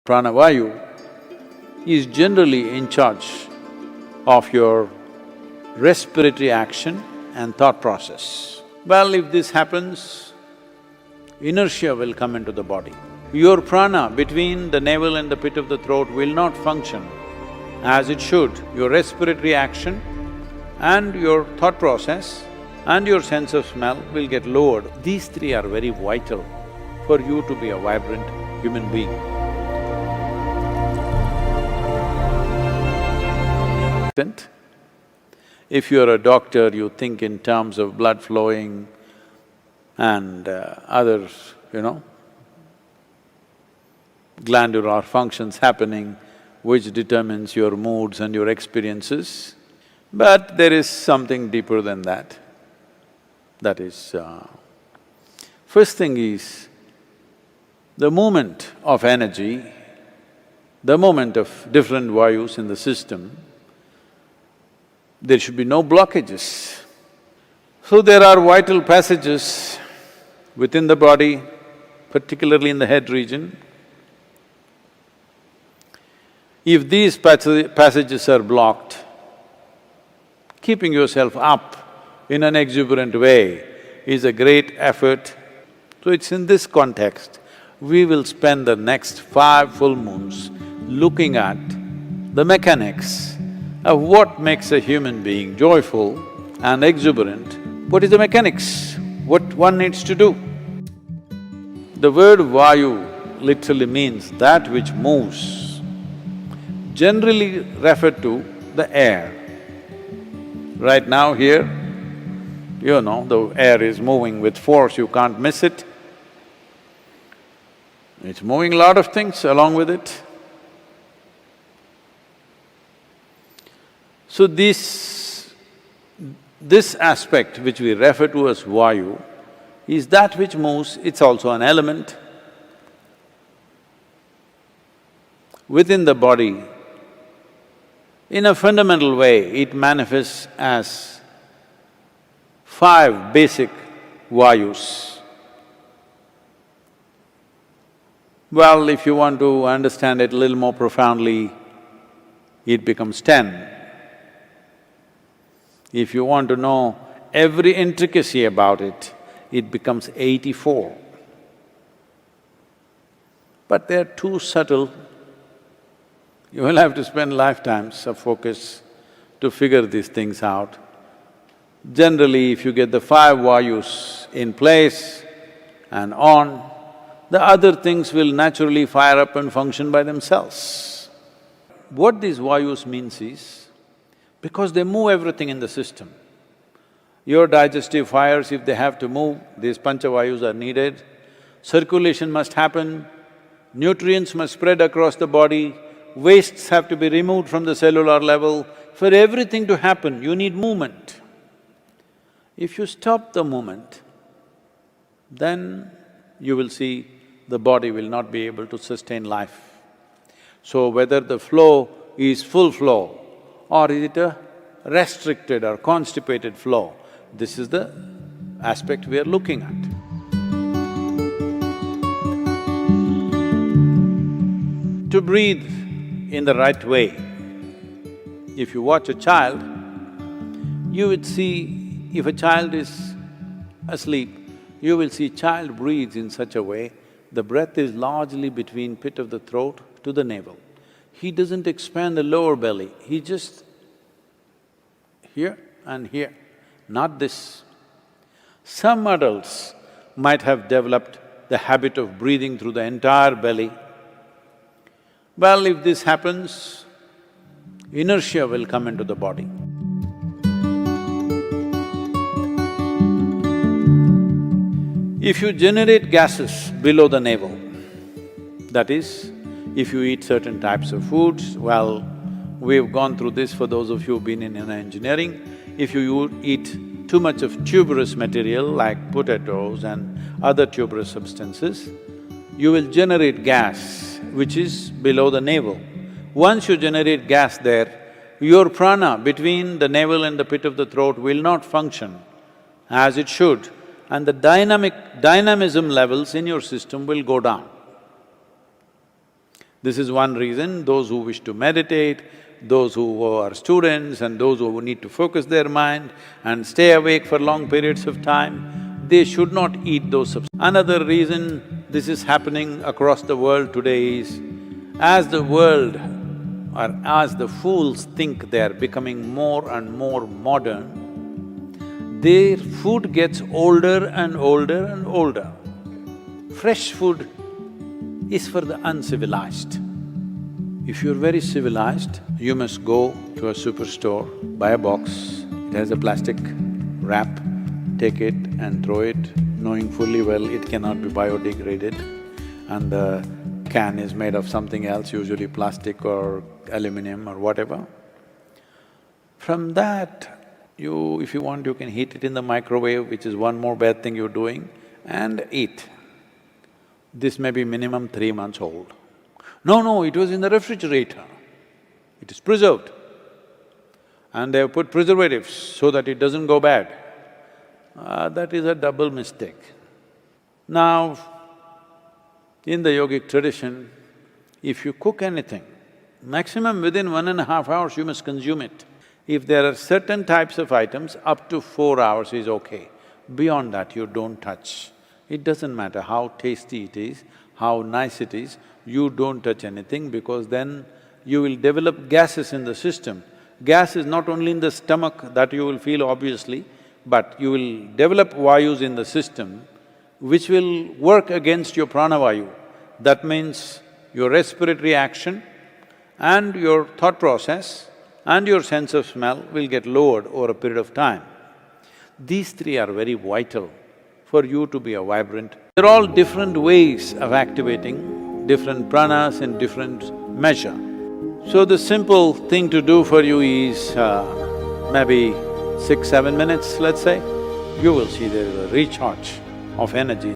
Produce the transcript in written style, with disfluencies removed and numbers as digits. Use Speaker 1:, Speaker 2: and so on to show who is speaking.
Speaker 1: Pranavayu is generally in charge of your respiratory action and thought process. Well, if this happens, inertia will come into the body. Your prana between the navel and the pit of the throat will not function as it should. Your respiratory action and your thought process and your sense of smell will get lowered. These three are very vital for you to be a vibrant human being. If you're a doctor, you think in terms of blood flowing and others, glandular functions happening, which determines your moods and your experiences. But there is something deeper than that. That is, first thing is, the movement of energy, the movement of different vayus in the system, there should be no blockages. So there are vital passages within the body, particularly in the head region. If these passages are blocked, keeping yourself up in an exuberant way is a great effort. So it's in this context, we will spend the next 5 full moons looking at the mechanics of what makes a human being joyful and exuberant. What is the mechanics? What one needs to do? The word vayu literally means that which moves, generally referred to the air. Right now here, the air is moving with force, you can't miss it. It's moving a lot of things along with it. So this aspect which we refer to as vayu is that which moves, it's also an element. Within the body, in a fundamental way, it manifests as 5 basic vayus. Well, if you want to understand it a little more profoundly, it becomes 10. If you want to know every intricacy about it, it becomes 84. But they're too subtle. You will have to spend lifetimes of focus to figure these things out. Generally, if you get the 5 vayus in place and on, the other things will naturally fire up and function by themselves. What these vayus means is, because they move everything in the system. Your digestive fires, if they have to move, these panchavayus are needed. Circulation must happen, nutrients must spread across the body, wastes have to be removed from the cellular level. For everything to happen, you need movement. If you stop the movement, then you will see the body will not be able to sustain life. So whether the flow is full flow or is it a restricted or constipated flow, this is the aspect we are looking at. To breathe in the right way, if you watch a child, you would see, if a child is asleep, you will see child breathes in such a way, the breath is largely between pit of the throat to the navel. He doesn't expand the lower belly, he just here and here, not this. Some adults might have developed the habit of breathing through the entire belly. Well, if this happens, inertia will come into the body. If you generate gases below the navel, that is, if you eat certain types of foods, well, we've gone through this for those of you who've been in engineering. If you eat too much of tuberous material like potatoes and other tuberous substances, you will generate gas which is below the navel. Once you generate gas there, your prana between the navel and the pit of the throat will not function as it should, and the dynamism levels in your system will go down. This is one reason those who wish to meditate, those who are students and those who need to focus their mind and stay awake for long periods of time, they should not eat those substances. Another reason this is happening across the world today is, as the world or as the fools think they are becoming more and more modern, their food gets older and older and older. Fresh food is for the uncivilized. If you're very civilized, you must go to a superstore, buy a box, it has a plastic wrap, take it and throw it, knowing fully well it cannot be biodegraded, and the can is made of something else, usually plastic or aluminum or whatever. From that, if you want, you can heat it in the microwave, which is one more bad thing you're doing, and eat. This may be minimum 3 months old. No, it was in the refrigerator. It is preserved. And they have put preservatives so that it doesn't go bad. That is a double mistake. Now, in the yogic tradition, if you cook anything, maximum within 1.5 hours you must consume it. If there are certain types of items, up to 4 hours is okay. Beyond that, you don't touch. It doesn't matter how tasty it is, how nice it is, you don't touch anything because then you will develop gases in the system. Gas is not only in the stomach that you will feel obviously, but you will develop vayus in the system which will work against your pranavayu. That means your respiratory action and your thought process and your sense of smell will get lowered over a period of time. These three are very vital for you to be a vibrant. They're all different ways of activating different pranas in different measure. So the simple thing to do for you is maybe 6, 7 minutes, let's say, you will see there is a recharge of energy.